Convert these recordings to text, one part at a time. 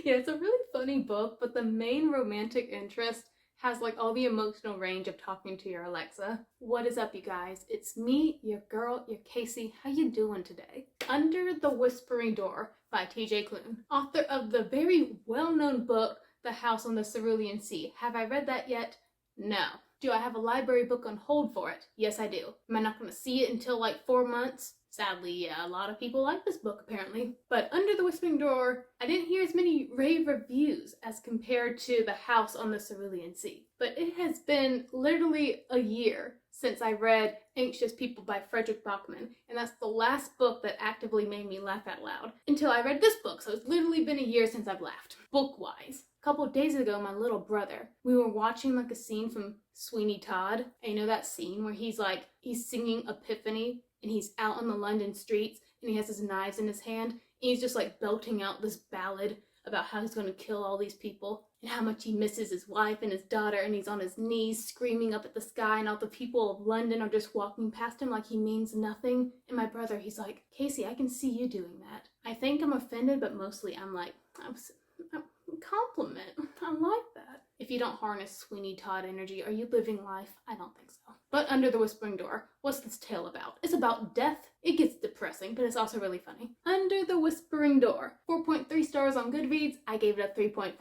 Yeah, it's a really funny book, but the main romantic interest has like all the emotional range of talking to your Alexa. What is up, you guys? It's me, your girl, your Casey. How you doing today? Under the Whispering Door by TJ Klune, author of the very well-known book, The House on the Cerulean Sea. Have I read that yet? No. Do I have a library book on hold for it? Yes, I do. Am I not going to see it until like 4 months? Sadly, yeah, a lot of people like this book apparently. But Under the Whispering Door, I didn't hear as many rave reviews as compared to The House on the Cerulean Sea. But it has been literally a year since I read Anxious People by Frederick Bachman, and that's the last book that actively made me laugh out loud until I read this book, so it's literally been a year since I've laughed, book-wise. A couple of days ago, my little brother, we were watching like a scene from Sweeney Todd, and you know that scene where he's singing Epiphany, and he's out on the London streets, and he has his knives in his hand, and he's just like belting out this ballad about how he's going to kill all these people, and how much he misses his wife and his daughter, and he's on his knees screaming up at the sky, and all the people of London are just walking past him like he means nothing. And my brother, he's like, Casey, I can see you doing that. I think I'm offended, but mostly I'm like, compliment. I like that. If you don't harness Sweeney Todd energy, are you living life? I don't think so. But Under the Whispering Door, what's this tale about? It's about death. It gets depressing, but it's also really funny. Under the Whispering Door. 4.3 stars on Goodreads. I gave it a 3.5.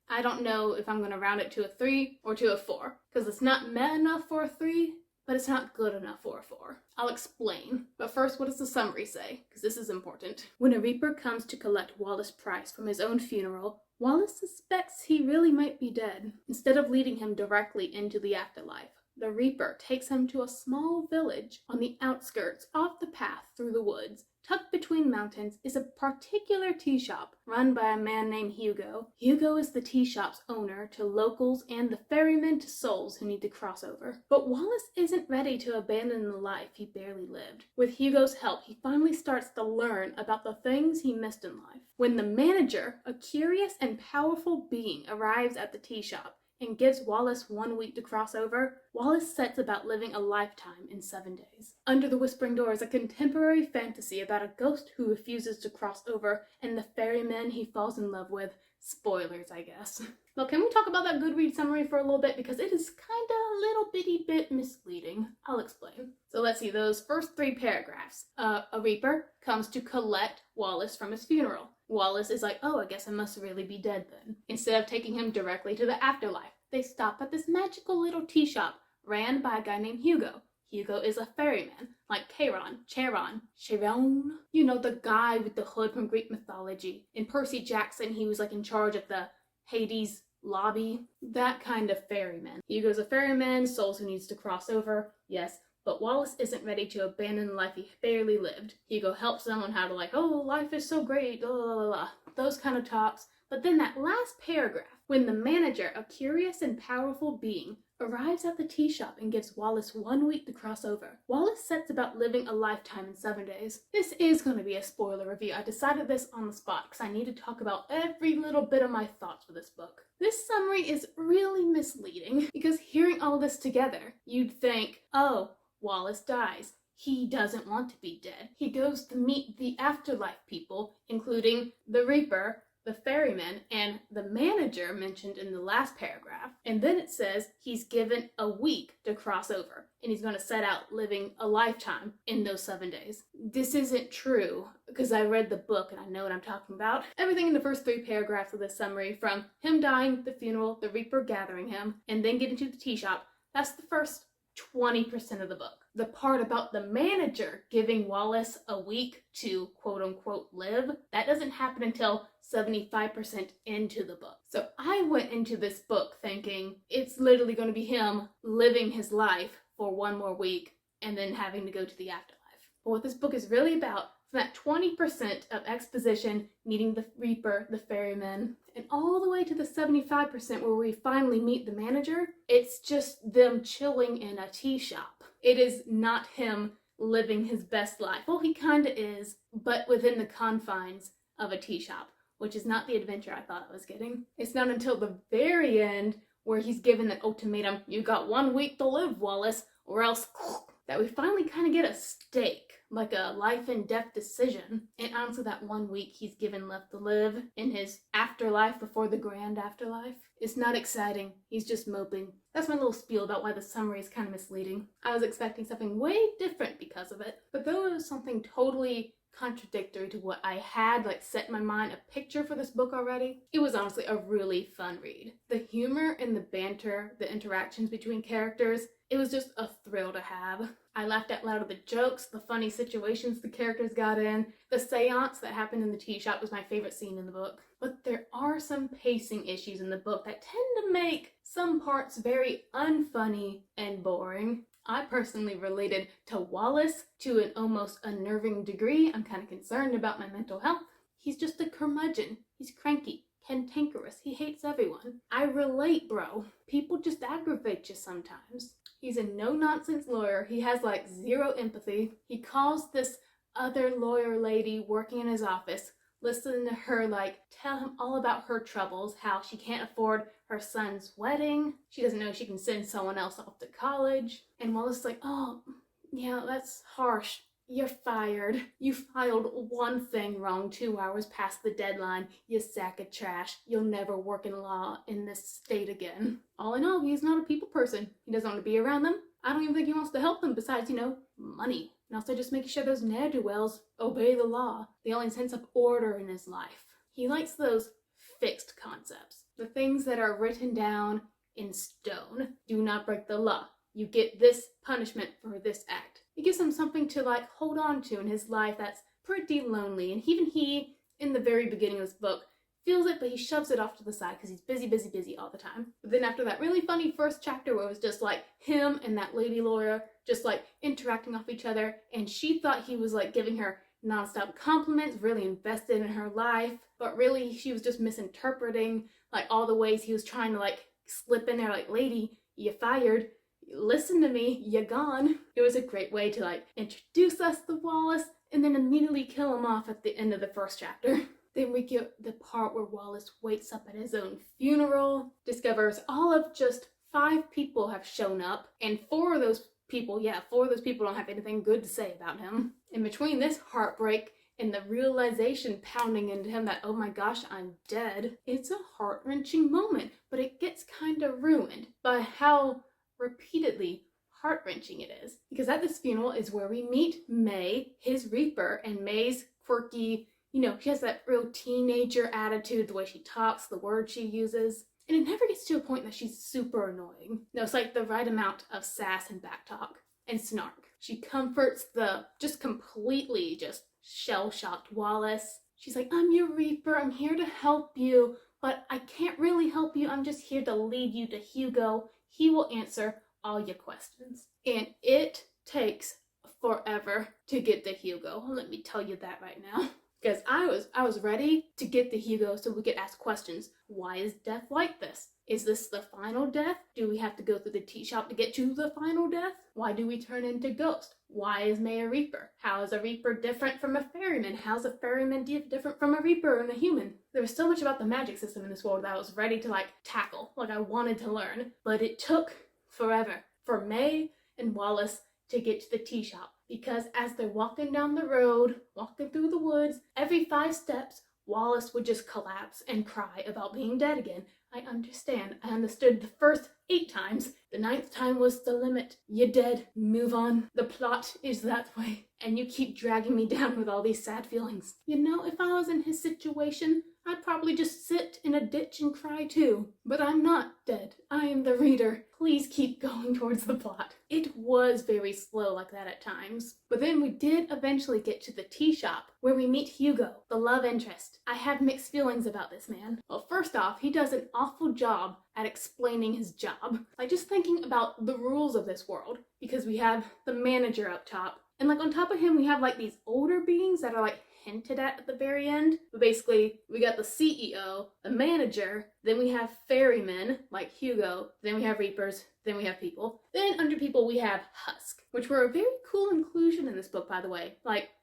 I don't know if I'm going to round it to a 3 or to a 4, because it's not meta enough for a 3, but it's not good enough for a 4. I'll explain. But first, what does the summary say? Because this is important. When a Reaper comes to collect Wallace Price from his own funeral, Wallace suspects he really might be dead. Instead of leading him directly into the afterlife, the Reaper takes him to a small village on the outskirts off the path through the woods. Tucked between mountains is a particular tea shop run by a man named Hugo. Hugo is the tea shop's owner to locals and the ferryman to souls who need to cross over. But Wallace isn't ready to abandon the life he barely lived. With Hugo's help, he finally starts to learn about the things he missed in life. When the manager, a curious and powerful being, arrives at the tea shop and gives Wallace 1 week to cross over, Wallace sets about living a lifetime in 7 days. Under the Whispering Door is a contemporary fantasy about a ghost who refuses to cross over and the ferryman he falls in love with. Spoilers, I guess. Well, can we talk about that Goodreads summary for a little bit, because it is kinda a little bitty bit misleading. I'll explain. So let's see, those first 3 paragraphs. A Reaper comes to collect Wallace from his funeral. Wallace is like, oh, I guess I must really be dead then. Instead of taking him directly to the afterlife, they stop at this magical little tea shop ran by a guy named Hugo. Hugo is a ferryman, like Charon. You know, the guy with the hood from Greek mythology. In Percy Jackson, he was like in charge of the Hades lobby. That kind of ferryman. Hugo's a ferryman, souls who needs to cross over, yes. But Wallace isn't ready to abandon the life he barely lived. Hugo helps them on how to oh, life is so great, blah, blah, blah, blah. Those kind of talks. But then that last paragraph, when the manager, a curious and powerful being, arrives at the tea shop and gives Wallace 1 week to cross over, Wallace sets about living a lifetime in 7 days. This is going to be a spoiler review. I decided this on the spot because I need to talk about every little bit of my thoughts for this book. This summary is really misleading because hearing all this together, you'd think, oh, Wallace dies. He doesn't want to be dead. He goes to meet the afterlife people, including the Reaper, the ferryman, and the manager mentioned in the last paragraph. And then it says he's given a week to cross over, and he's going to set out living a lifetime in those 7 days. This isn't true, because I read the book and I know what I'm talking about. Everything in the first 3 paragraphs of this summary, from him dying, the funeral, the Reaper gathering him, and then getting to the tea shop, that's the first 20% of the book. The part about the manager giving Wallace a week to quote-unquote live, that doesn't happen until 75% into the book. So I went into this book thinking it's literally going to be him living his life for 1 more week and then having to go to the afterlife. But what this book is really about, from that 20% of exposition, meeting the Reaper, the ferryman, and all the way to the 75% where we finally meet the manager, it's just them chilling in a tea shop. It is not him living his best life. Well, he kinda is, but within the confines of a tea shop, which is not the adventure I thought I was getting. It's not until the very end where he's given an ultimatum, you got 1 week to live, Wallace, or else that we finally kind of get a stake, like a life and death decision. And honestly, that 1 week he's given left to live in his afterlife before the grand afterlife, it's not exciting. He's just moping. That's my little spiel about why the summary is kind of misleading. I was expecting something way different because of it, but though it was something totally contradictory to what I had set in my mind a picture for this book already, it was honestly a really fun read. The humor and the banter, the interactions between characters, it was just a thrill to have. I laughed out loud at the jokes, the funny situations the characters got in. The seance that happened in the tea shop was my favorite scene in the book. But there are some pacing issues in the book that tend to make some parts very unfunny and boring. I personally related to Wallace to an almost unnerving degree. I'm kind of concerned about my mental health. He's just a curmudgeon. He's cranky, cantankerous. He hates everyone. I relate, bro. People just aggravate you sometimes. He's a no-nonsense lawyer. He has zero empathy. He calls this other lawyer lady working in his office, listen to her tell him all about her troubles, how she can't afford her son's wedding, she doesn't know she can send someone else off to college. And Wallace is like, oh, yeah, that's harsh. You're fired. You filed one thing wrong 2 hours past the deadline. You sack of trash. You'll never work in law in this state again. All in all, he's not a people person. He doesn't want to be around them. I don't even think he wants to help them besides, money. And also just making sure those ne'er-do-wells obey the law. The only sense of order in his life. He likes those fixed concepts. The things that are written down in stone. Do not break the law. You get this punishment for this act. It gives him something to hold on to in his life that's pretty lonely. And even he, in the very beginning of this book, feels it, but he shoves it off to the side because he's busy, busy, busy all the time. But then after that really funny first chapter where it was just him and that lady lawyer just interacting off each other, and she thought he was giving her nonstop compliments, really invested in her life, but really she was just misinterpreting all the ways he was trying to slip in there lady, you fired. Listen to me, you're gone. It was a great way to introduce us to Wallace and then immediately kill him off at the end of the first chapter. Then we get the part where Wallace wakes up at his own funeral, discovers all of just 5 people have shown up, and 4 of those people don't have anything good to say about him. In between this heartbreak and the realization pounding into him that, oh my gosh, I'm dead, it's a heart-wrenching moment, but it gets kind of ruined by how repeatedly heart-wrenching it is. Because at this funeral is where we meet May, his Reaper, and May's quirky, she has that real teenager attitude, the way she talks, the words she uses. And it never gets to a point that she's super annoying. No, it's the right amount of sass and backtalk and snark. She comforts the completely shell-shocked Wallace. She's like, I'm your Reaper, I'm here to help you, but I can't really help you, I'm just here to lead you to Hugo. He will answer all your questions. And it takes forever to get to Hugo. Let me tell you that right now. Because I was ready to get to Hugo so we could ask questions. Why is death like this? Is this the final death? Do we have to go through the tea shop to get to the final death? Why do we turn into Ghost? Why is May a Reaper? How is a Reaper different from a ferryman? How's a ferryman different from a Reaper and a human? There was so much about the magic system in this world that I was ready to tackle, I wanted to learn. But it took forever for May and Wallace to get to the tea shop. Because as they're walking down the road, walking through the woods, every 5 steps, Wallace would just collapse and cry about being dead again. I understand. I understood the first 8 times. The 9th time was the limit. You're dead. Move on. The plot is that way. And you keep dragging me down with all these sad feelings. If I was in his situation, I'd probably just sit in a ditch and cry too. But I'm not dead. I am the reader. Please keep going towards the plot. It was very slow like that at times. But then we did eventually get to the tea shop where we meet Hugo, the love interest. I have mixed feelings about this man. Well, first off, he does an awful job at explaining his job. Just thinking about the rules of this world. Because we have the manager up top. And on top of him, we have these older beings that are hinted at the very end. But basically, we got the CEO, the manager, then we have ferrymen like Hugo, then we have Reapers, then we have people. Then under people, we have Husk, which were a very cool inclusion in this book, by the way.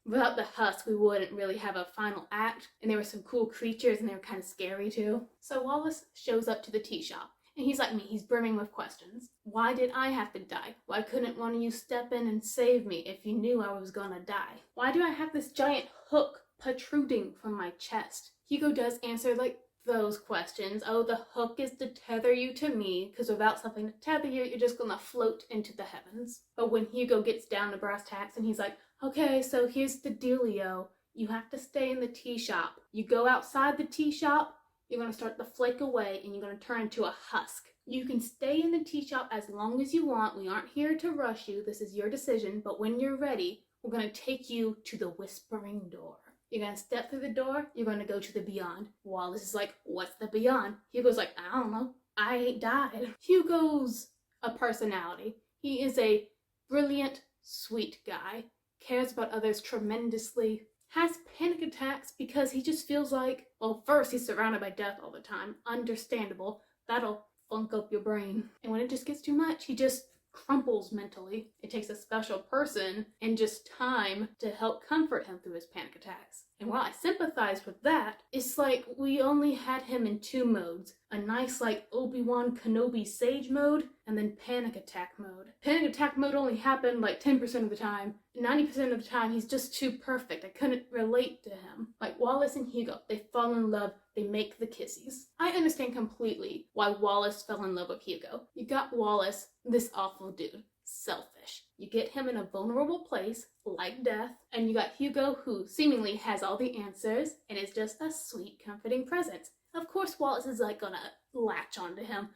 Without the Husk, we wouldn't really have a final act, and there were some cool creatures, and they were kind of scary too. So Wallace shows up to the tea shop, And he's like me, he's brimming with questions. Why did I have to die? Why couldn't one of you step in and save me if you knew I was gonna die? Why do I have this giant hook protruding from my chest? Hugo does answer like those questions. Oh, the hook is to tether you to me, because without something to tether you, you're just gonna float into the heavens. But when Hugo gets down to brass tacks and he's like, okay, so here's the dealio. You have to stay in the tea shop. You go outside the tea shop, you're going to start to flake away and you're going to turn into a husk. You can stay in the tea shop as long as you want. We aren't here to rush you. This is your decision. But when you're ready, we're going to take you to the whispering door. You're going to step through the door. You're going to go to the beyond. Wallace is like, what's the beyond? Hugo's like, I don't know. I ain't died. Hugo's a personality. He is a brilliant, sweet guy. Cares about others tremendously. Has panic attacks because he just feels like, well, first he's surrounded by death all the time. Understandable. That'll funk up your brain. And when it just gets too much, he just crumples mentally. It takes a special person and just time to help comfort him through his panic attacks. And while I sympathize with that, it's like we only had him in two modes. A nice like Obi-Wan Kenobi sage mode, and then panic attack mode. Panic attack mode only happened like 10% of the time. 90% of the time, he's just too perfect. I couldn't relate to him. Like Wallace and Hugo, they fall in love, they make the kissies. I understand completely why Wallace fell in love with Hugo. You got Wallace, this awful dude. Selfish. You get him in a vulnerable place, like death, and you got Hugo, who seemingly has all the answers, and is just a sweet, comforting presence. Of course, Wallace is like gonna latch onto him,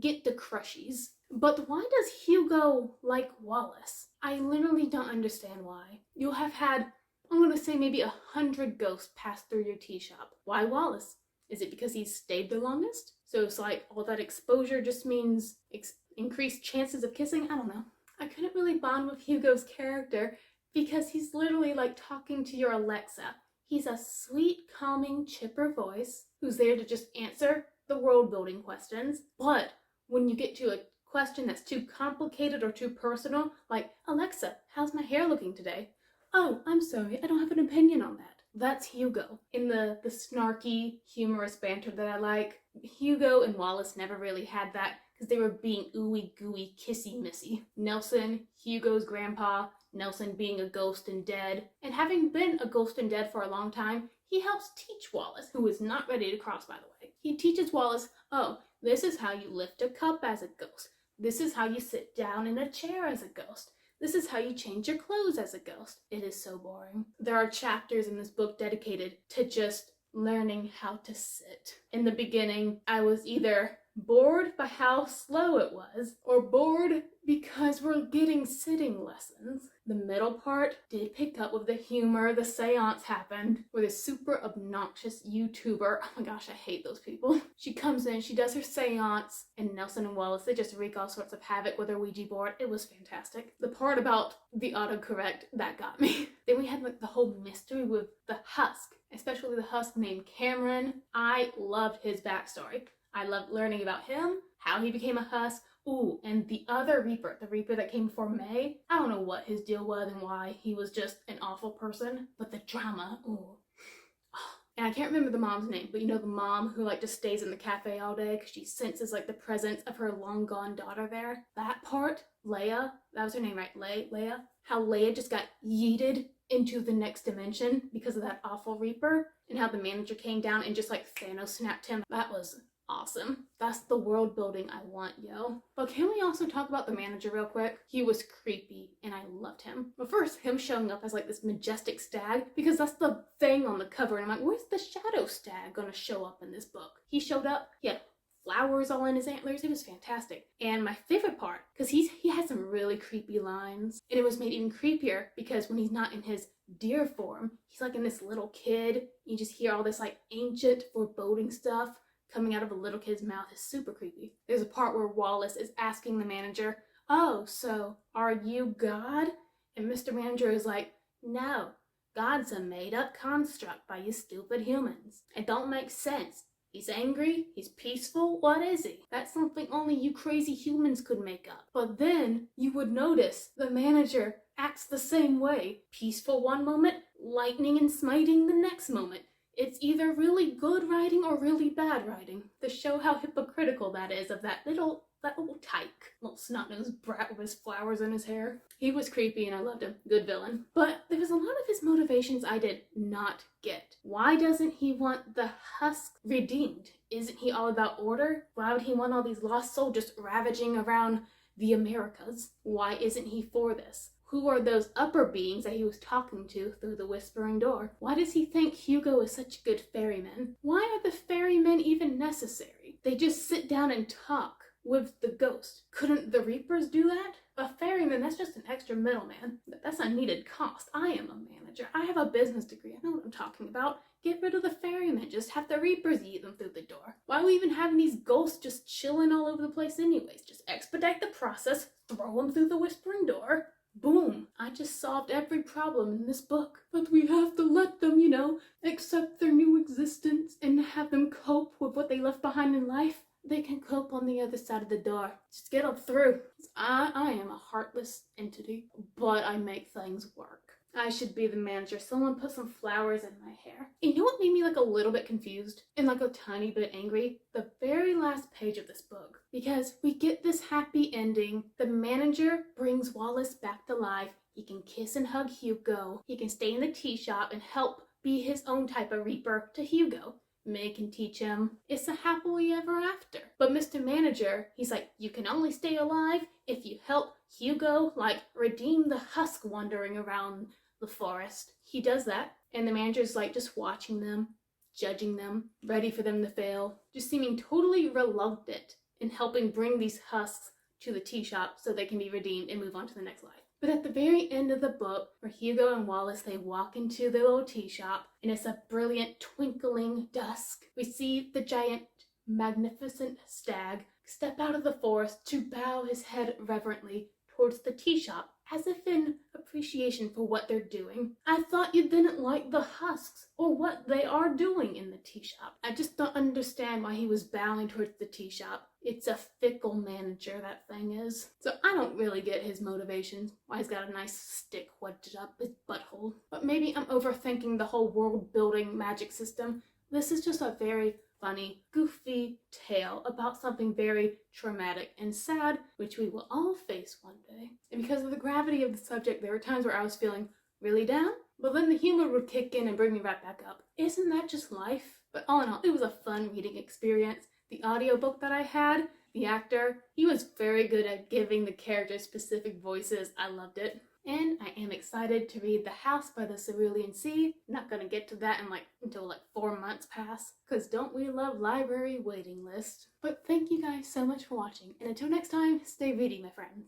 get the crushies. But why does Hugo like Wallace? I literally don't understand why. You have had, I'm gonna say maybe 100 ghosts pass through your tea shop. Why Wallace? Is it because he's stayed the longest? So it's like all that exposure just means increased chances of kissing? I don't know. I couldn't really bond with Hugo's character because he's literally like talking to your Alexa. He's a sweet, calming, chipper voice who's there to just answer the world building questions. But when you get to a question that's too complicated or too personal, like, Alexa, how's my hair looking today? Oh, I'm sorry, I don't have an opinion on that. That's Hugo. In the snarky, humorous banter that I like, Hugo and Wallace never really had that because they were being ooey gooey, kissy missy. Nelson, Hugo's grandpa, Nelson being a ghost and dead, and having been a ghost and dead for a long time, he helps teach Wallace, who is not ready to cross, by the way. He teaches Wallace, oh, this is how you lift a cup as a ghost. This is how you sit down in a chair as a ghost. This is how you change your clothes as a ghost. It is so boring. There are chapters in this book dedicated to just learning how to sit. In the beginning, I was either bored by how slow it was, or bored because we're getting sitting lessons. The middle part did pick up with the humor. The seance happened with a super obnoxious YouTuber. Oh my gosh, I hate those people. She comes in, she does her seance, and Nelson and Wallace, they just wreak all sorts of havoc with their Ouija board. It was fantastic. The part about the autocorrect, that got me. Then we had like the whole mystery with the husk, especially the husk named Cameron. I loved his backstory. I loved learning about him, how he became a husk. Ooh, and the other Reaper, the Reaper that came before May, I don't know what his deal was and why he was just an awful person, but the drama, ooh. And I can't remember the mom's name, but you know the mom who like just stays in the cafe all day because she senses like the presence of her long gone daughter there? That part, Leia, that was her name, right? Leia? How Leia just got yeeted into the next dimension because of that awful Reaper, and how the manager came down and just like Thanos snapped him. That was awesome. That's the world building I want, yo. But can we also talk about the manager real quick? He was creepy and I loved him. But first, him showing up as like this majestic stag, because that's the thing on the cover, and I'm like, where's the shadow stag gonna show up in this book? He showed up, he had flowers all in his antlers. It was fantastic. And my favorite part, because he had some really creepy lines, and it was made even creepier because when he's not in his deer form, he's like in this little kid. You just hear all this like ancient foreboding stuff coming out of a little kid's mouth. Is super creepy. There's a part where Wallace is asking the manager, oh, so are you God? And Mr. Manager is like, no, God's a made-up construct by you stupid humans. It don't make sense. He's angry, he's peaceful, what is he? That's something only you crazy humans could make up. But then you would notice the manager acts the same way. Peaceful one moment, lightning and smiting the next moment. It's either really good writing or really bad writing, to show how hypocritical that is of that little tyke, little snot-nosed brat with his flowers in his hair. He was creepy and I loved him. Good villain. But there was a lot of his motivations I did not get. Why doesn't he want the husk redeemed? Isn't he all about order? Why would he want all these lost souls just ravaging around the Americas? Why isn't he for this? Who are those upper beings that he was talking to through the whispering door? Why does he think Hugo is such good ferryman? Why are the ferrymen even necessary? They just sit down and talk with the ghost. Couldn't the Reapers do that? A ferryman, that's just an extra middleman. That's a needed cost. I am a manager. I have a business degree. I know what I'm talking about. Get rid of the ferrymen. Just have the Reapers eat them through the door. Why are we even having these ghosts just chilling all over the place anyways? Just expedite the process, throw them through the whispering door. Boom! I just solved every problem in this book. But we have to let them, accept their new existence and have them cope with what they left behind in life. They can cope on the other side of the door. Just get them through. I am a heartless entity, but I make things work. I should be the manager. Someone put some flowers in my hair. You know what made me a little bit confused and a tiny bit angry? The very last page of this book. Because we get this happy ending. The manager brings Wallace back to life. He can kiss and hug Hugo. He can stay in the tea shop and help be his own type of Reaper to Hugo. Meg can teach him. It's a happily ever after. But Mr. Manager, he's like, you can only stay alive if you help Hugo, redeem the husk wandering around the forest. He does that, and the manager's just watching them, judging them, ready for them to fail, just seeming totally reluctant in helping bring these husks to the tea shop so they can be redeemed and move on to the next life. But at the very end of the book, where Hugo and Wallace, they walk into their little tea shop, and it's a brilliant twinkling dusk. We see the giant, magnificent stag step out of the forest to bow his head reverently towards the tea shop, as if in appreciation for what they're doing. I thought you didn't like the husks, or what they are doing in the tea shop. I just don't understand why he was bowing towards the tea shop. It's a fickle manager, that thing is. So I don't really get his motivations, why he's got a nice stick wedged up his butthole. But maybe I'm overthinking the whole world-building magic system. This is just a very funny, goofy tale about something very traumatic and sad, which we will all face one day. And because of the gravity of the subject, there were times where I was feeling really down, but then the humor would kick in and bring me right back up. Isn't that just life? But all in all, it was a fun reading experience. The audiobook that I had, the actor, he was very good at giving the characters specific voices. I loved it. And I am excited to read The House by the Cerulean Sea. Not gonna get to that in until 4 months pass, because don't we love library waiting list? But thank you guys so much for watching, and until next time, stay reading, my friends.